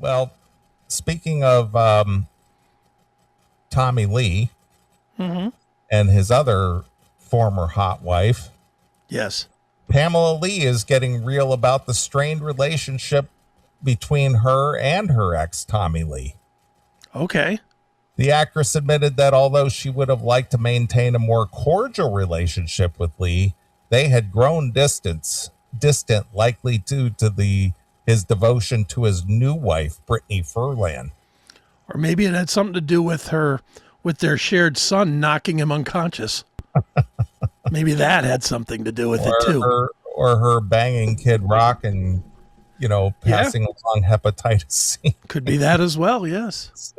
Well, speaking of Tommy Lee and his other former hot wife, Yes. Pamela Lee is getting real about the strained relationship between her and her ex, Tommy Lee. Okay. The actress admitted that although she would have liked to maintain a more cordial relationship with Lee, they had grown distant, likely due to his devotion to his new wife, Brittany Furlan. Or maybe it had something to do with their shared son knocking him unconscious. Maybe that had something to do with it too. Or her banging Kid Rock and, passing along hepatitis C. Could be that as well, yes.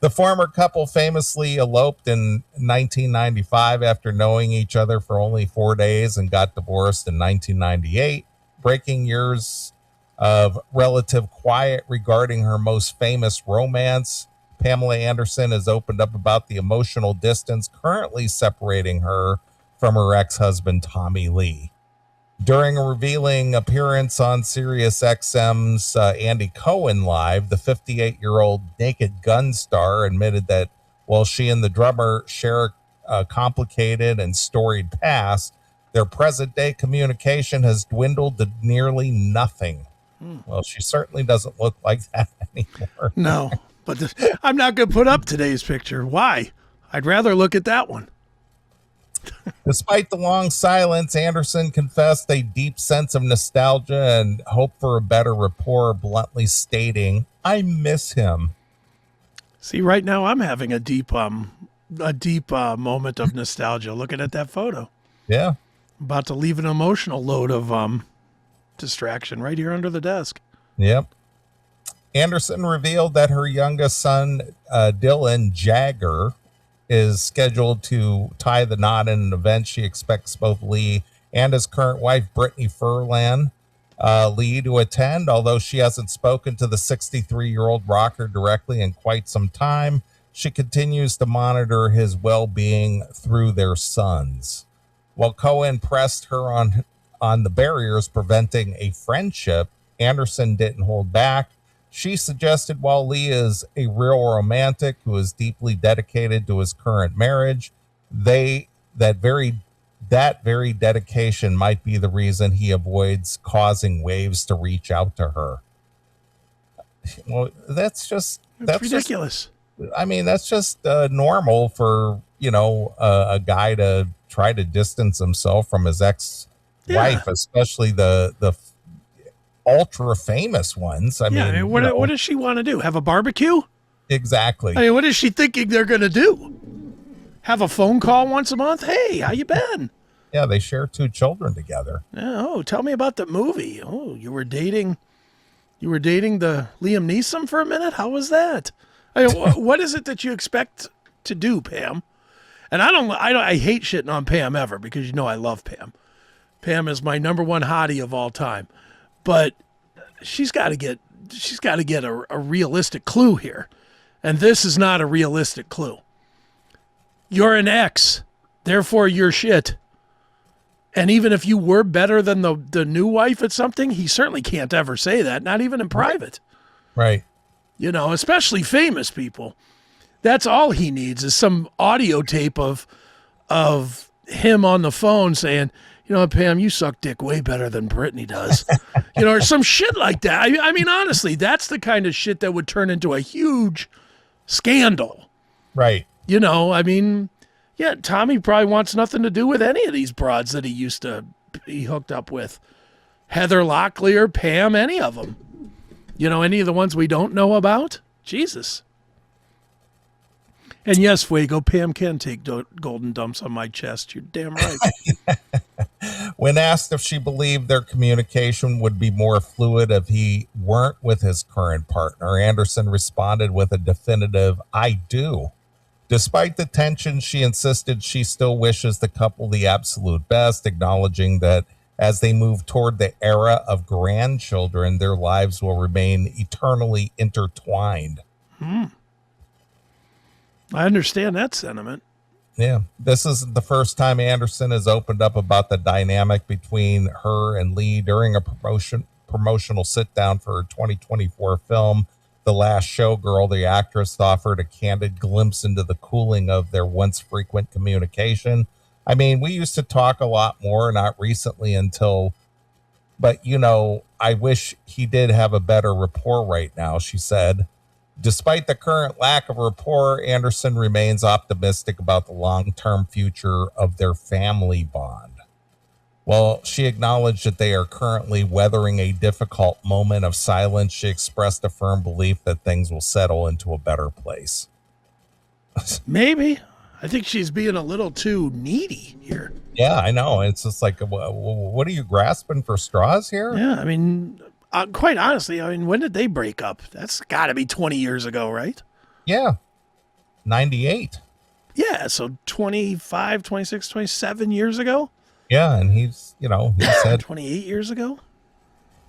The former couple famously eloped in 1995 after knowing each other for only 4 days and got divorced in 1998, breaking years of relative quiet regarding her most famous romance. Pamela Anderson has opened up about the emotional distance currently separating her from her ex-husband, Tommy Lee. During a revealing appearance on Sirius XM's Andy Cohen Live, the 58-year-old Naked Gun star admitted that while she and the drummer share a complicated and storied past, their present-day communication has dwindled to nearly nothing. Well, she certainly doesn't look like that anymore. No, but I'm not going to put up today's picture. Why? I'd rather look at that one. Despite the long silence, Anderson confessed a deep sense of nostalgia and hope for a better rapport, bluntly stating, "I miss him." See, right now I'm having a deep moment of nostalgia looking at that photo. Yeah. I'm about to leave an emotional load of distraction right here under the desk. Yep. Anderson revealed that her youngest son, Dylan Jagger, is scheduled to tie the knot in an event she expects both Lee and his current wife, Brittany Furlan, Lee to attend, although she hasn't spoken to the 63-year-old rocker directly in quite some time. She continues to monitor his well-being through their sons. While Cohen pressed her on the barriers preventing a friendship, Anderson didn't hold back. She suggested while Lee is a real romantic who is deeply dedicated to his current marriage, that very dedication might be the reason he avoids causing waves to reach out to her. Well, that's ridiculous. That's just normal for, a guy to try to distance himself from his ex-wife, especially the ultra famous ones. What does she want to do? Have a barbecue? Exactly. What is she thinking they're going to do? Have a phone call once a month? Hey, how you been? Yeah, they share 2 children together. Oh, tell me about the movie. Oh, you were dating the Liam Neeson for a minute? How was that? What is it that you expect to do, Pam? And I hate shitting on Pam ever because I love Pam. Pam is my number one hottie of all time. But she's got to get a realistic clue here. And this is not a realistic clue. You're an ex, therefore you're shit. And even if you were better than the new wife at something, he certainly can't ever say that, not even in private. Right. Especially famous people. That's all he needs is some audio tape of him on the phone saying, Pam, you suck dick way better than Brittany does. Or some shit like that. Honestly, that's the kind of shit that would turn into a huge scandal. Right. Tommy probably wants nothing to do with any of these broads that he used to be hooked up with. Heather Locklear, Pam, any of them. Any of the ones we don't know about? Jesus. And yes, Fuego, Pam can take golden dumps on my chest. You're damn right. When asked if she believed their communication would be more fluid if he weren't with his current partner, Anderson responded with a definitive, "I do." Despite the tension, she insisted she still wishes the couple the absolute best, acknowledging that as they move toward the era of grandchildren, their lives will remain eternally intertwined. I understand that sentiment. Yeah, this is the first time Anderson has opened up about the dynamic between her and Lee during a promotional sit-down for her 2024 film, The Last Showgirl, the actress offered a candid glimpse into the cooling of their once frequent communication. I mean, we used to talk a lot more, not recently until, but I wish he did have a better rapport right now, she said. Despite the current lack of rapport, Anderson remains optimistic about the long-term future of their family bond. While she acknowledged that they are currently weathering a difficult moment of silence, she expressed a firm belief that things will settle into a better place. Maybe. I think she's being a little too needy here. Yeah, I know. It's just like, what are you grasping for straws here? Yeah, I mean, quite honestly, when did they break up? That's got to be 20 years ago, right? Yeah, 98. Yeah, so 25, 26, 27 years ago? Yeah, and he's had 28 years ago?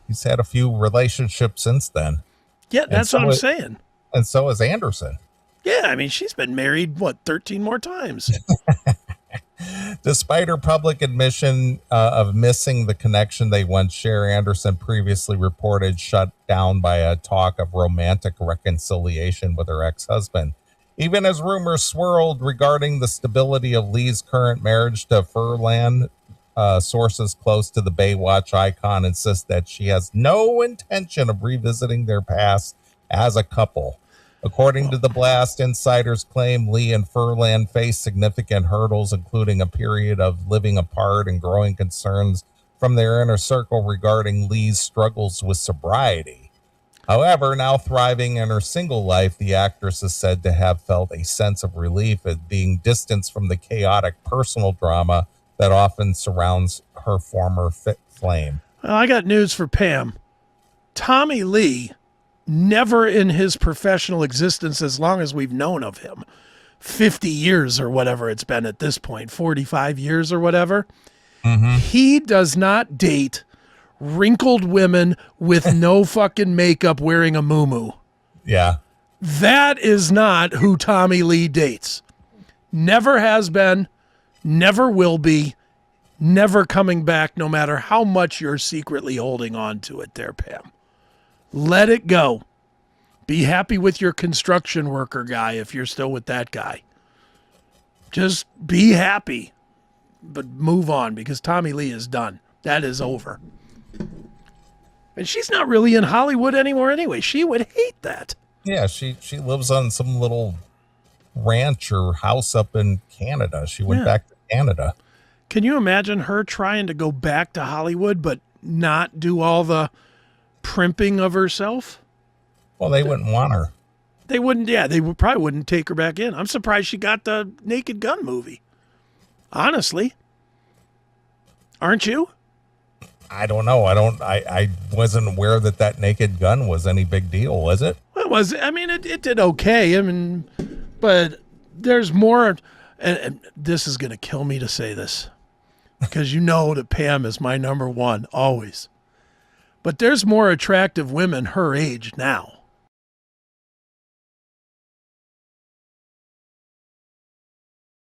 He's had a few relationships since then. Yeah, that's what I'm saying. And so is Anderson. Yeah, I mean, she's been married, 13 more times. Despite her public admission of missing the connection they once shared, Anderson previously reported shut down by a talk of romantic reconciliation with her ex-husband. Even as rumors swirled regarding the stability of Lee's current marriage to Furlan, sources close to the Baywatch icon insist that she has no intention of revisiting their past as a couple. According to the Blast, insiders claim Lee and Furlan face significant hurdles, including a period of living apart and growing concerns from their inner circle regarding Lee's struggles with sobriety. However, now thriving in her single life, the actress is said to have felt a sense of relief at being distanced from the chaotic personal drama that often surrounds her former flame. Well, I got news for Pam. Tommy Lee, never in his professional existence as long as we've known of him, 50 years or whatever it's been at this point, 45 years or whatever, he does not date wrinkled women with no fucking makeup wearing a muumuu. Yeah. That is not who Tommy Lee dates. Never has been, never will be, never coming back, no matter how much you're secretly holding on to it there, Pam. Let it go. Be happy with your construction worker guy if you're still with that guy. Just be happy, but move on because Tommy Lee is done. That is over. And she's not really in Hollywood anymore anyway. She would hate that. Yeah, she lives on some little ranch or house up in Canada. She went back to Canada. Can you imagine her trying to go back to Hollywood but not do all the primping of herself? Well, they wouldn't want her. They wouldn't. Yeah, they probably wouldn't take her back in. I'm surprised she got the Naked Gun movie. Honestly. Aren't you? I don't know. I wasn't aware that Naked Gun was any big deal, was it? Well, it was. I mean, it did okay. I mean, but there's more. And this is going to kill me to say this because that Pam is my number one always. But there's more attractive women her age now.